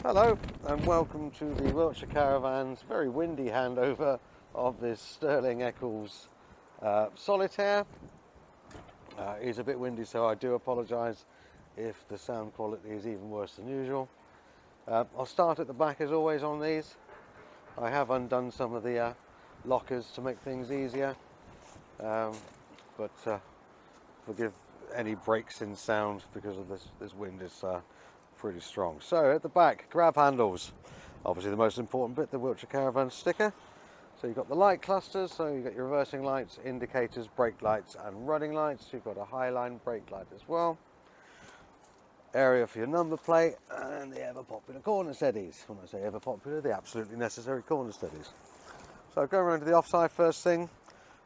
Hello and welcome to the Wiltshire Caravans very windy handover of this Sterling Eccles Solitaire. It is a bit windy, so I do apologise if the sound quality is even worse than usual. I'll start at the back as always on these. I have undone some of the lockers to make things easier, but forgive any breaks in sound because of this wind is pretty strong. So at the back, grab handles. Obviously the most important bit, the Wiltshire Caravans sticker. So you've got the light clusters, so you've got your reversing lights, indicators, brake lights and running lights. You've got a highline brake light as well. Area for your number plate and the ever popular corner steadies. When I say ever popular, the absolutely necessary corner steadies. So go around to the offside first thing.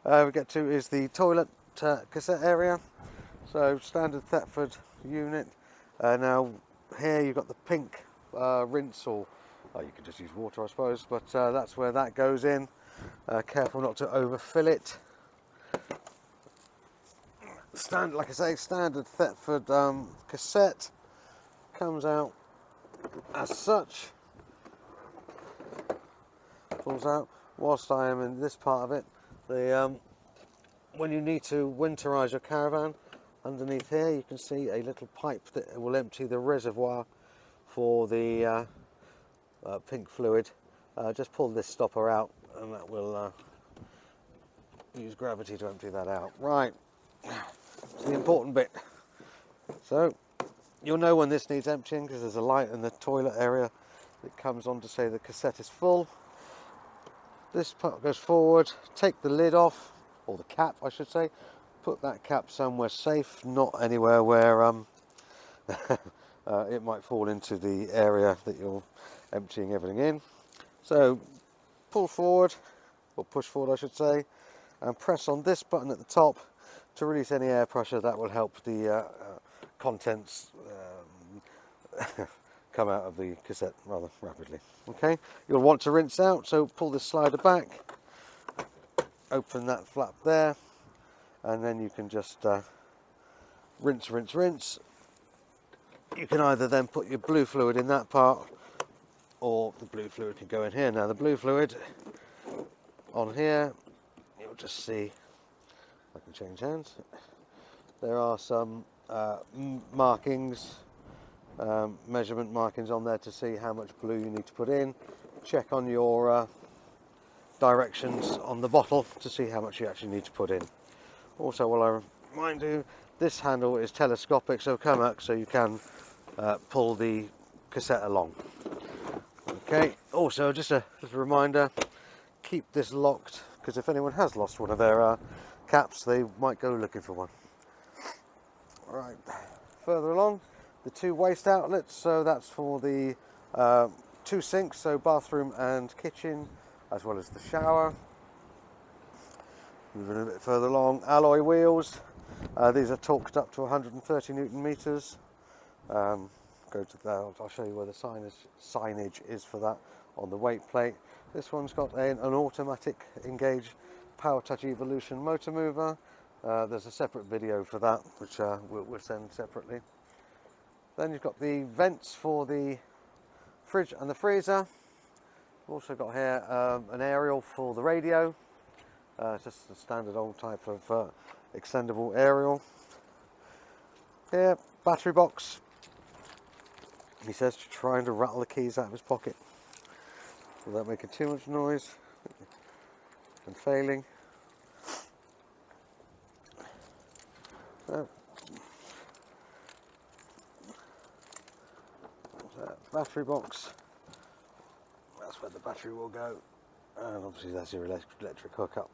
We get to is the toilet cassette area. So standard Thetford unit. Now here you've got the pink rinse, or you can just use water I suppose, but that's where that goes in. Careful not to overfill it. Like I say, standard Thetford cassette comes out as such. Pulls out. Whilst I am in this part of it, when you need to winterize your caravan, underneath here you can see a little pipe that will empty the reservoir for the pink fluid. Just pull this stopper out and that will use gravity to empty that out. Right, it's the important bit. So you'll know when this needs emptying because there's a light in the toilet area that comes on to say the cassette is full. This part goes forward, take the lid off, or the cap I should say. Put that cap somewhere safe, not anywhere where it might fall into the area that you're emptying everything in. So pull forward, or push forward I should say, and press on this button at the top to release any air pressure that will help the contents come out of the cassette rather rapidly. Okay, you'll want to rinse out, so pull this slider back, open that flap there, and then you can just rinse. You can either then put your blue fluid in that part, or the blue fluid can go in here. Now the blue fluid on here, you'll just see, I can change hands, there are some markings, measurement markings on there to see how much blue you need to put in. Check on your directions on the bottle to see how much you actually need to put in. Also, while I remind you, this handle is telescopic, so come up so you can pull the cassette along. Okay, also just a reminder, keep this locked, because if anyone has lost one of their caps, they might go looking for one. Right, further along, the two waste outlets, so that's for the two sinks, so bathroom and kitchen, as well as the shower. Moving a bit further along, alloy wheels. These are torqued up to 130 Newton meters. Go to that. I'll show you where the signage is for that on the weight plate. This one's got an automatic engage power touch evolution motor mover. There's a separate video for that, which we'll send separately. Then you've got the vents for the fridge and the freezer. We've also got here an aerial for the radio. It's just a standard old type of extendable aerial. Here, battery box. He says trying to rattle the keys out of his pocket without making too much noise and failing. So, battery box. That's where the battery will go, and obviously that's your electric hookup.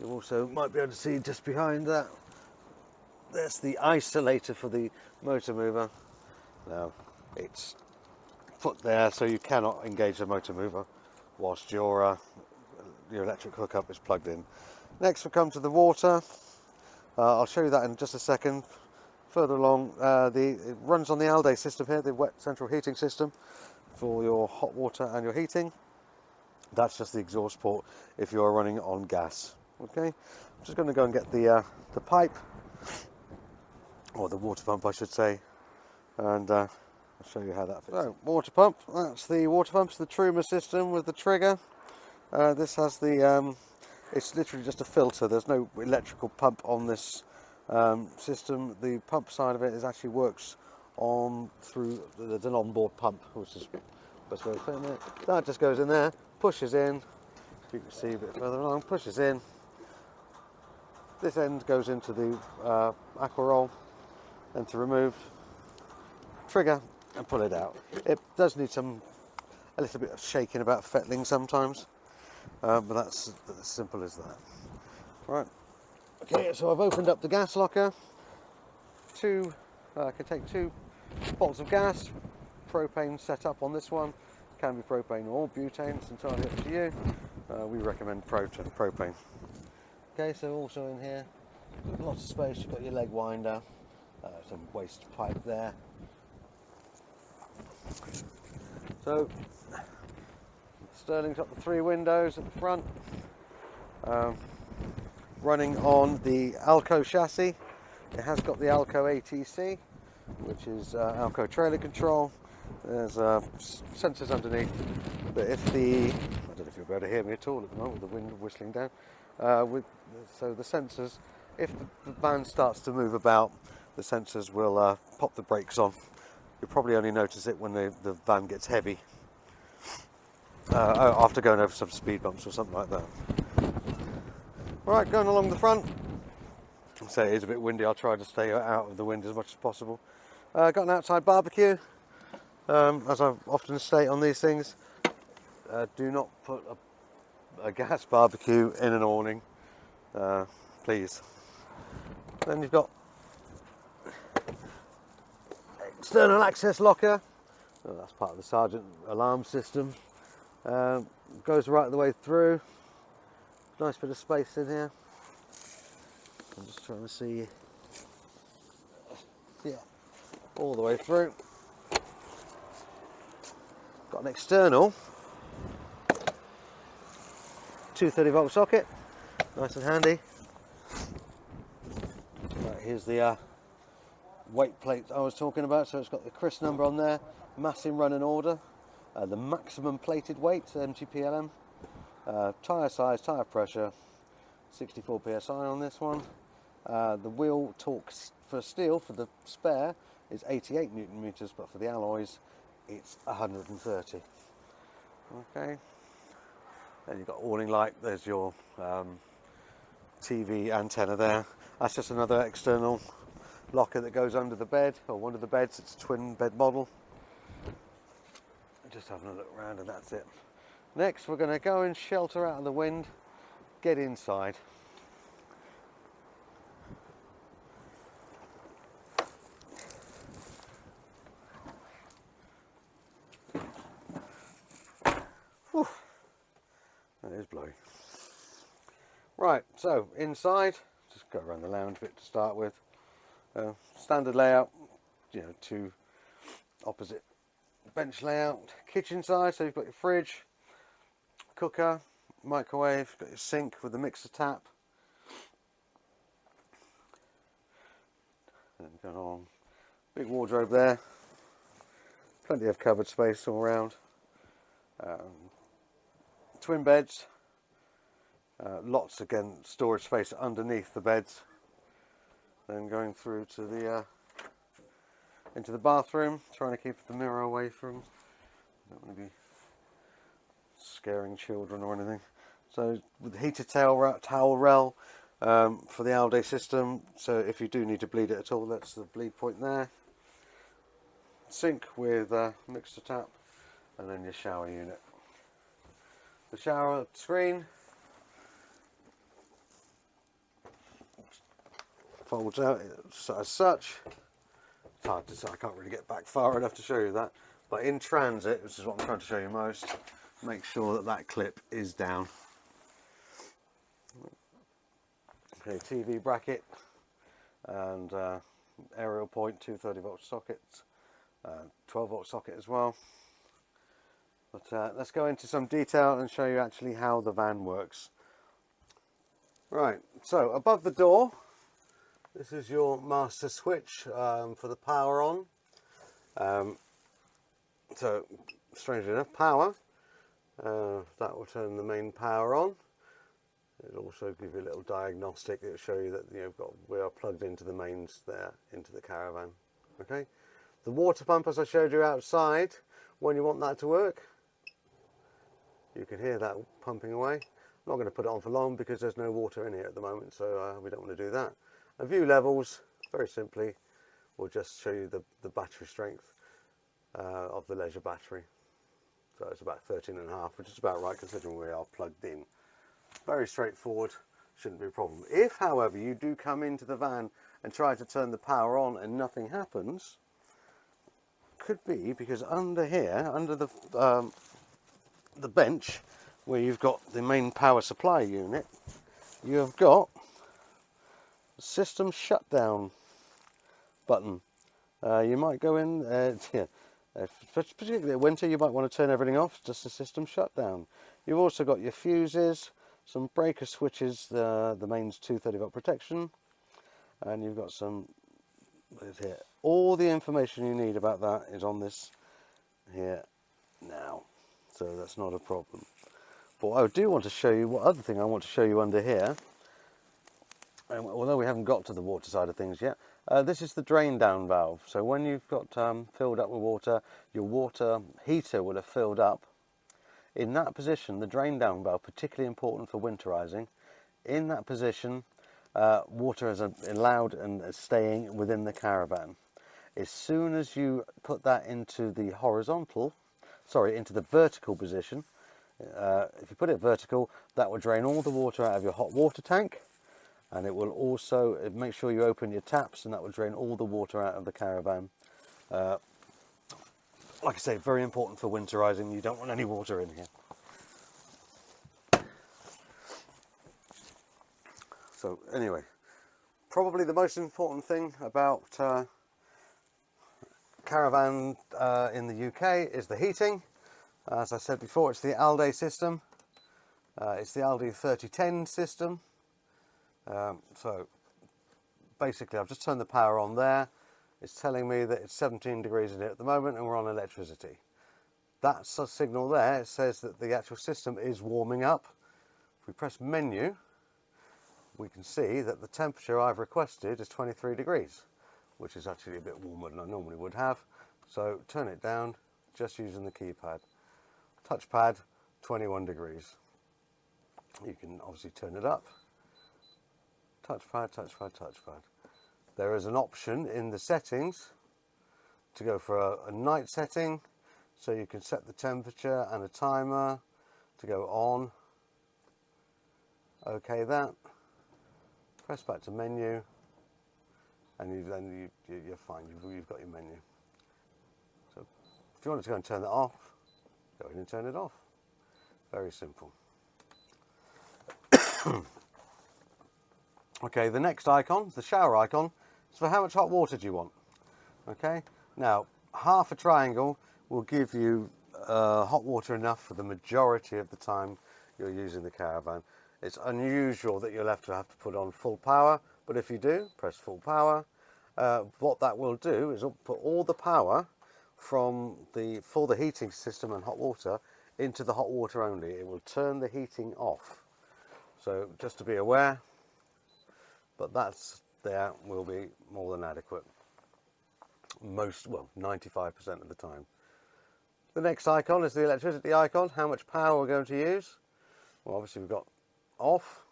You also might be able to see just behind that, there's the isolator for the motor mover. Now it's put there so you cannot engage the motor mover whilst your electric hookup is plugged in. Next we come to the water. I'll show you that in just a second. Further along, it runs on the Alde system here, the wet central heating system for your hot water and your heating. That's just the exhaust port if you're running on gas. Okay, I'm just going to go and get the pipe, or the water pump I should say, and I'll show you how that fits. So, water pump, that's the water pump, it's the Truma system with the trigger. This has the, it's literally just a filter, there's no electrical pump on this system. The pump side of it actually works on through, there's an onboard pump, which is the best way of putting it. That just goes in there, pushes in, you can see a bit further along, pushes in. This end goes into the aqua roll, and to remove, trigger and pull it out. It does need a little bit of shaking about fettling sometimes, but that's as simple as that. Right, okay, so I've opened up the gas locker. I can take 2 bottles of gas, propane set up on this one. Can be propane or butane, it's entirely up to you. We recommend propane. Okay, so also in here, lots of space, you've got your leg winder, some waste pipe there. So, Sterling's got the 3 windows at the front, running on the Alco chassis. It has got the Alco ATC, which is Alco trailer control. There's sensors underneath, but if the, I don't know if you'll be able to hear me at all at the moment with the wind whistling down, so the sensors, if the van starts to move about, the sensors will pop the brakes on. You'll probably only notice it when the van gets heavy, after going over some speed bumps or something like that. Right, going along the front. So it is a bit windy, I'll try to stay out of the wind as much as possible. Got an outside barbecue. As I often state on these things, do not put a gas barbecue in an awning, please. Then you've got external access locker. That's part of the sergeant alarm system. Goes right the way through. Nice bit of space in here. I'm just trying to see. Yeah, all the way through. Got an external 230-volt socket, nice and handy. Right, here's the weight plate I was talking about. So it's got the CRIS number on there, mass in running order, the maximum plated weight, MTPLM, tyre size, tyre pressure, 64 psi on this one. The wheel torque for steel, for the spare, is 88 newton meters, but for the alloys it's 130. Okay, then you've got awning light, there's your TV antenna there. That's just another external locker that goes under the bed, or one of the beds. It's a twin bed model. Just having a look around, and that's it. Next we're going to go and shelter out of the wind, get inside. Whew. That is blowing. Right, so inside, just go around the lounge bit to start with. Standard layout, 2 opposite bench layout. Kitchen side, so you've got your fridge, cooker, microwave, you've got your sink with the mixer tap. And going on, big wardrobe there, plenty of cupboard space all around. Twin beds, lots again storage space underneath the beds. Then going through to the into the bathroom, trying to keep the mirror away from, don't want to be scaring children or anything. So with the heated towel rail for the all-day system, so if you do need to bleed it at all, that's the bleed point there. Sink with mixer tap, and then your shower unit. The shower screen folds out as such. It's hard to say, I can't really get back far enough to show you that, but in transit, which is what I'm trying to show you most, make sure that that clip is down. Okay, TV bracket and aerial point, 230-volt sockets, 12-volt socket as well. But let's go into some detail and show you actually how the van works. Right, so above the door, this is your master switch for the power on. So, strangely enough, power. That will turn the main power on. It'll also give you a little diagnostic. It'll show you that we are plugged into the mains there, into the caravan. Okay. The water pump, as I showed you outside, when you want that to work, you can hear that pumping away. I'm not going to put it on for long because there's no water in here at the moment, so we don't want to do that. And view levels, very simply, will just show you the battery strength of the leisure battery. So it's about 13.5, which is about right considering we are plugged in. Very straightforward, shouldn't be a problem. If, however, you do come into the van and try to turn the power on and nothing happens, could be because under here, under the bench where you've got the main power supply unit, you have got a system shutdown button. You might go in, particularly in winter, you might want to turn everything off, just the system shutdown. You've also got your fuses, some breaker switches, the mains 230 volt protection, and you've got some here. All the information you need about that is on this here now, so that's not a problem. But I do want to show you, what other thing I want to show you under here, and although we haven't got to the water side of things yet, this is the drain down valve. So when you've got filled up with water, your water heater will have filled up. In that position, the drain down valve, particularly important for winterizing, in that position, water is allowed and is staying within the caravan. As soon as you put that into the into the vertical position, if you put it vertical, that will drain all the water out of your hot water tank, and it will also make sure you open your taps, and that will drain all the water out of the caravan. Like I say, very important for winterizing. You don't want any water in here. So anyway, probably the most important thing about caravan in the UK is the heating. As I said before, it's the Alde system. It's the Alde 3010 system. So basically I've just turned the power on there. It's telling me that it's 17 degrees in here at the moment and we're on electricity. That's a signal there. It says that the actual system is warming up. If we press menu, we can see that the temperature I've requested is 23 degrees, which is actually a bit warmer than I normally would have. So turn it down just using the keypad. Touchpad, 21 degrees. You can obviously turn it up. Touchpad, touchpad, touchpad. There is an option in the settings to go for a night setting, so you can set the temperature and a timer to go on. Okay, that. Press back to menu, and you're fine. You've got your menu. So if you wanted to go and turn that off, go in and turn it off. Very simple. Okay, the next icon, the shower icon, is for how much hot water do you want. Okay, now half a triangle will give you hot water enough for the majority of the time you're using the caravan. It's unusual that you'll have to put on full power, but if you do, press full power. What that will do is put all the power for the heating system and hot water into the hot water only. It will turn the heating off. So just to be aware, but there will be more than adequate. 95% of the time. The next icon is the electricity icon. How much power we're going to use? Well, obviously we've got off.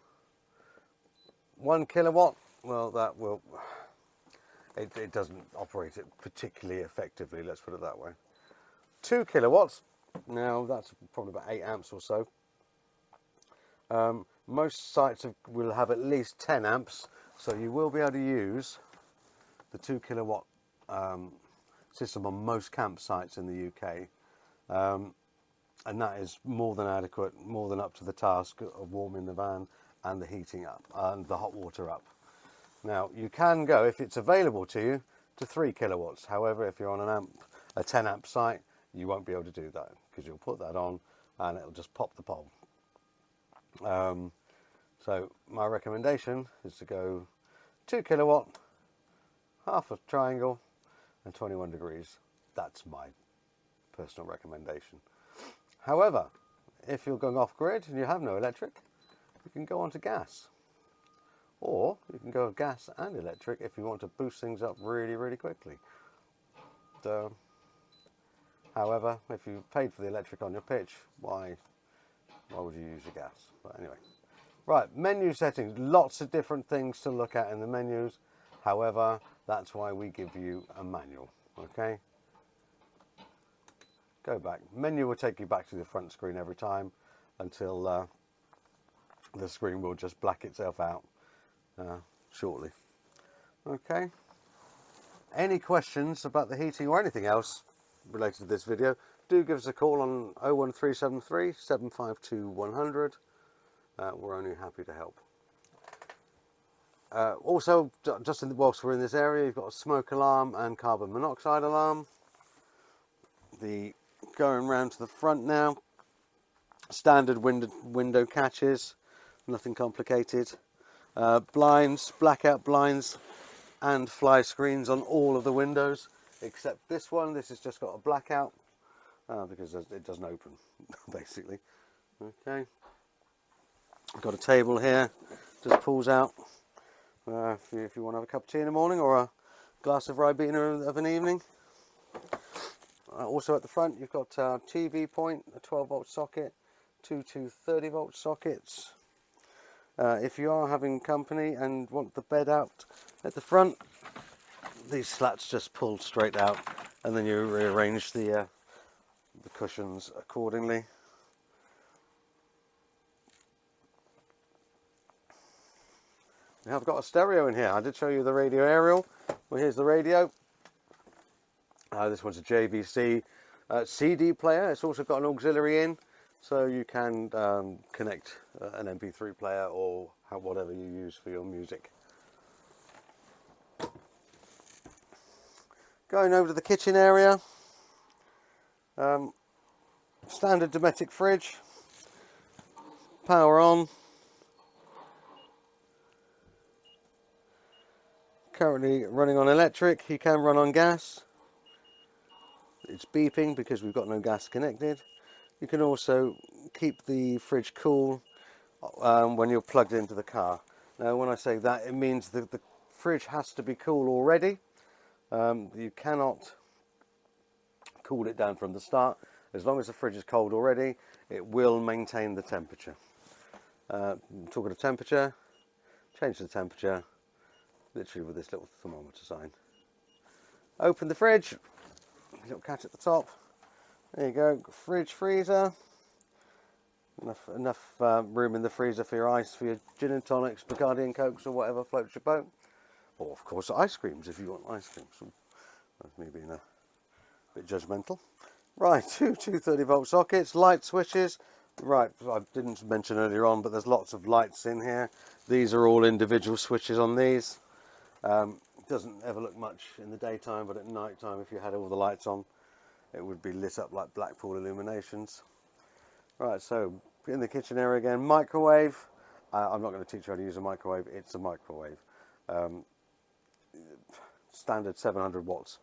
1 kilowatt. Well, that will. It doesn't operate it particularly effectively. Let's put it that way. 2 kilowatts. Now that's probably about 8 amps or so. Most sites will have at least 10 amps, so you will be able to use the 2 kilowatt system on most campsites in the UK, and that is more than adequate, more than up to the task of warming the van and the heating up and the hot water up. Now you can go, if it's available to you, to 3 kilowatts. However, if you're on a 10 amp site, you won't be able to do that because you'll put that on and it'll just pop the pole. So my recommendation is to go 2 kilowatt, half a triangle, and 21 degrees. That's my personal recommendation. However, if you're going off grid and you have no electric, you can go on to gas. Or you can go gas and electric if you want to boost things up really, really quickly. So, however, if you paid for the electric on your pitch, why would you use your gas? But anyway. Right, menu settings. Lots of different things to look at in the menus. However, that's why we give you a manual. Okay? Go back. Menu will take you back to the front screen every time until the screen will just black itself out shortly. Okay. Any questions about the heating or anything else related to this video, do give us a call on 01373 752 100. We're only happy to help. Also, just whilst we're in this area, you've got a smoke alarm and carbon monoxide alarm. Going round to the front now, standard window catches, nothing complicated. Blinds, blackout blinds and fly screens on all of the windows except this one. This has just got a blackout because it doesn't open basically. Okay, I've got a table here, just pulls out if you want to have a cup of tea in the morning or a glass of Ribena of an evening. Also at the front you've got a TV point, a 12 volt socket, two 30 volt sockets. If you are having company and want the bed out at the front, these slats just pull straight out and then you rearrange the cushions accordingly. Now I've got a stereo in here. I did show you the radio aerial. Well, here's the radio. This one's a JVC CD player. It's also got an auxiliary in, so you can connect an MP3 player or whatever you use for your music. Going over to the kitchen area. Standard Dometic fridge. Power on. Currently running on electric. You can run on gas. It's beeping because we've got no gas connected. You can also keep the fridge cool when you're plugged into the car. Now when I say that, it means that the fridge has to be cool already. You cannot cool it down from the start. As long as the fridge is cold already, it will maintain the temperature. Talking of temperature, change the temperature literally with this little thermometer sign. Open the fridge, little catch at the top. There you go, fridge, freezer. Enough room in the freezer for your ice, for your gin and tonics, Bacardi and Cokes or whatever floats your boat. Or of course ice creams if you want ice creams. That's me being a bit judgmental. Right, two 30 volt sockets, light switches. Right, I didn't mention earlier on, but there's lots of lights in here. These are all individual switches on these. It doesn't ever look much in the daytime, but at night time, if you had all the lights on, it would be lit up like Blackpool illuminations. Right, so in the kitchen area again, microwave. I'm not going to teach you how to use a microwave. It's a microwave. Standard 700 watts.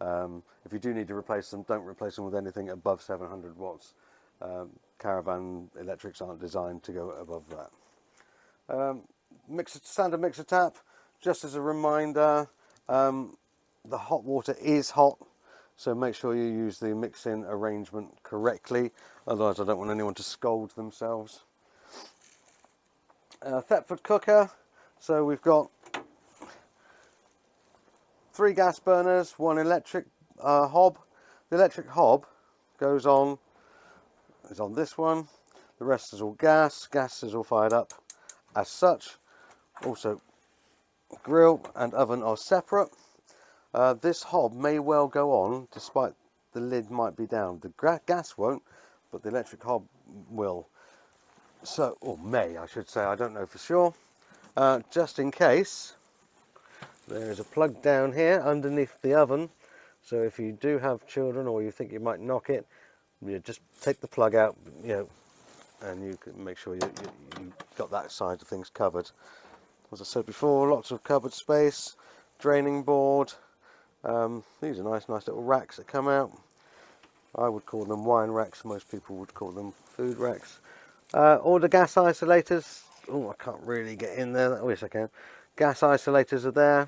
If you do need to replace them, don't replace them with anything above 700 watts. Caravan electrics aren't designed to go above that. Standard mixer tap. Just as a reminder, the hot water is hot, so make sure you use the mix-in arrangement correctly. Otherwise, I don't want anyone to scold themselves. Thetford cooker. So we've got 3 gas burners, 1 electric hob. The electric hob is on this one. The rest is all gas. Gas is all fired up as such. Also, grill and oven are separate. This hob may well go on despite the lid might be down. The gas won't, but the electric hob will. So, or may I should say, I don't know for sure. Just in case, there is a plug down here underneath the oven. So if you do have children or you think you might knock it, you just take the plug out, and you can make sure you got that side of things covered. As I said before, lots of cupboard space, draining board. These are nice little racks that come out. I would call them wine racks, most people would call them food racks. All the gas isolators, oh, I can't really get in there, I wish I can. Gas isolators are there.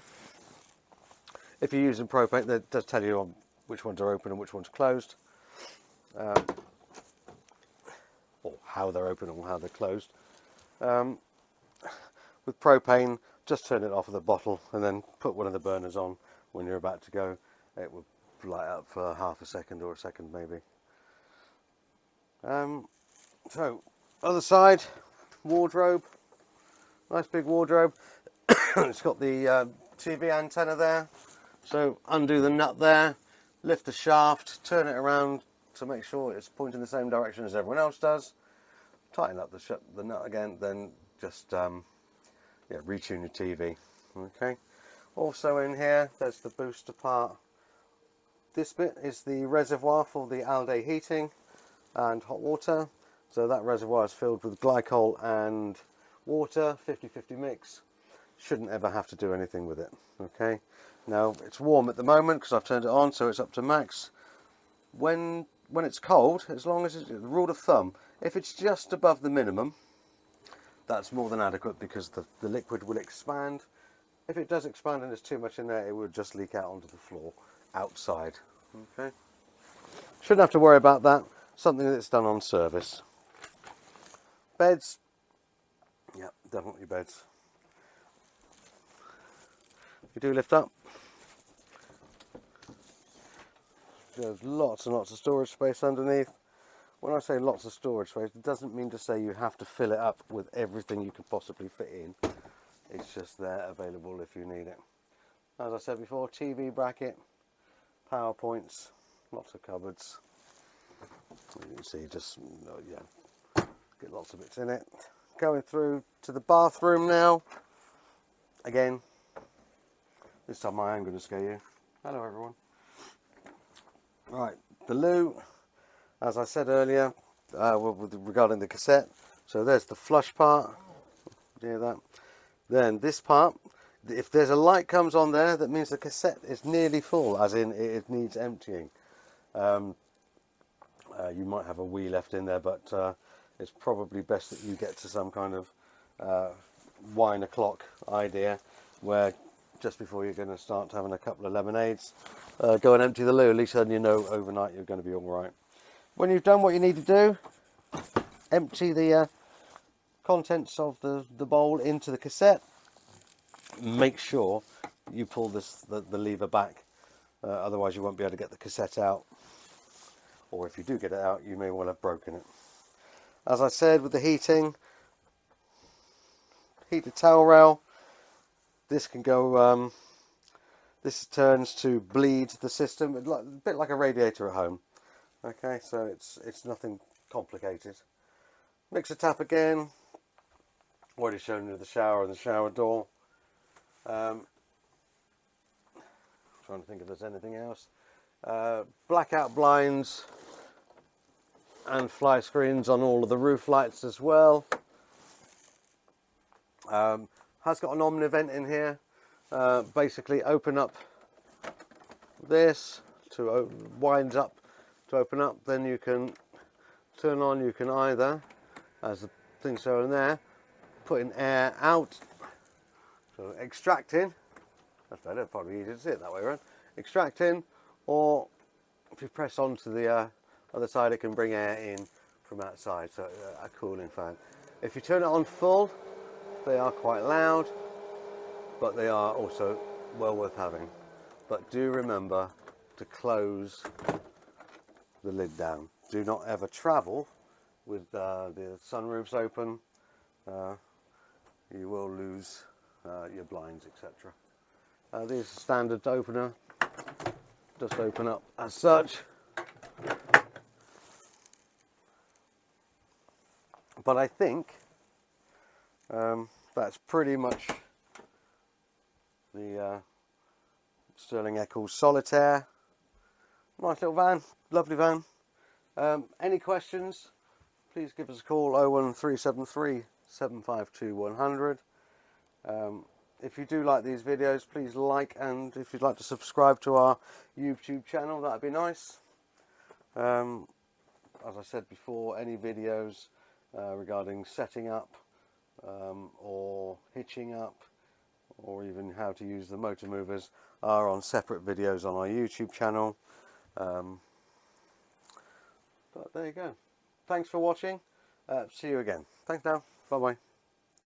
If you're using propane, that does tell you on which ones are open and which ones are closed. Or how they're open or how they're closed. With propane, just turn it off of the bottle and then put one of the burners on when you're about to go. It will light up for half a second or a second maybe. So, other side, wardrobe, nice big wardrobe. It's got the TV antenna there. So undo the nut there, lift the shaft, turn it around to make sure it's pointing the same direction as everyone else does. Tighten up the nut again, then just retune your TV. Okay. Also in here, there's the booster part. This bit is the reservoir for the all-day heating and hot water. So that reservoir is filled with glycol and water, 50-50 mix. Shouldn't ever have to do anything with it. Okay. Now it's warm at the moment because I've turned it on, so it's up to max. When it's cold, as long as it's the rule of thumb, if it's just above the minimum, that's more than adequate because the liquid will expand. If it does expand and there's too much in there, it will just leak out onto the floor outside. Okay. Shouldn't have to worry about that. Something that's done on service. Beds. Yep, definitely beds. You do lift up. There's lots and lots of storage space underneath. When I say lots of storage space, it doesn't mean to say you have to fill it up with everything you can possibly fit in. It's just there available if you need it. As I said before, TV bracket, power points, lots of cupboards. You can see just, get lots of bits in it. Going through to the bathroom now. Again, this time I am going to scare you. Hello everyone. Right, the loo, as I said earlier, regarding the cassette. So there's the flush part. Hear that? Then this part, if there's a light comes on there, that means the cassette is nearly full, as in it needs emptying. You might have a wee left in there, but it's probably best that you get to some kind of wine o'clock idea, where just before you're going to start having a couple of lemonades, go and empty the loo. At least then you know overnight you're going to be all right. When you've done what you need to do, empty the contents of the bowl into the cassette. Make sure you pull the lever back, otherwise you won't be able to get the cassette out, or if you do get it out, you may well have broken it. As I said, with the heating, heated towel rail, this can go, this turns to bleed the system, a bit like a radiator at home. Okay, so it's nothing complicated. Mixer tap again, already shown you the shower and the shower door. Trying to think if there's anything else. Blackout blinds and fly screens on all of the roof lights as well. Has got an omni-vent in here. Basically open up this to winds up to open up, then you can turn on, you can either, as the thing's showing there, putting air out, so extracting, that's better, probably easier to see it that way around, extracting, or if you press onto the other side, it can bring air in from outside, so a cooling fan. If you turn it on full, they are quite loud, but they are also well worth having. But do remember to close the lid down. Do not ever travel with the sunroofs open. You will lose your blinds, etc. This is a standard opener. Just open up as such. But I think that's pretty much the Sterling Eccles Solitaire. Nice little van, lovely van. Any questions, please give us a call, 01373 752 100. If you do like these videos, please like, and if you'd like to subscribe to our YouTube channel, that'd be nice. As I said before, any videos regarding setting up or hitching up, or even how to use the motor movers, are on separate videos on our YouTube channel. But there you go. Thanks for watching. See you again. Thanks now. Bye bye.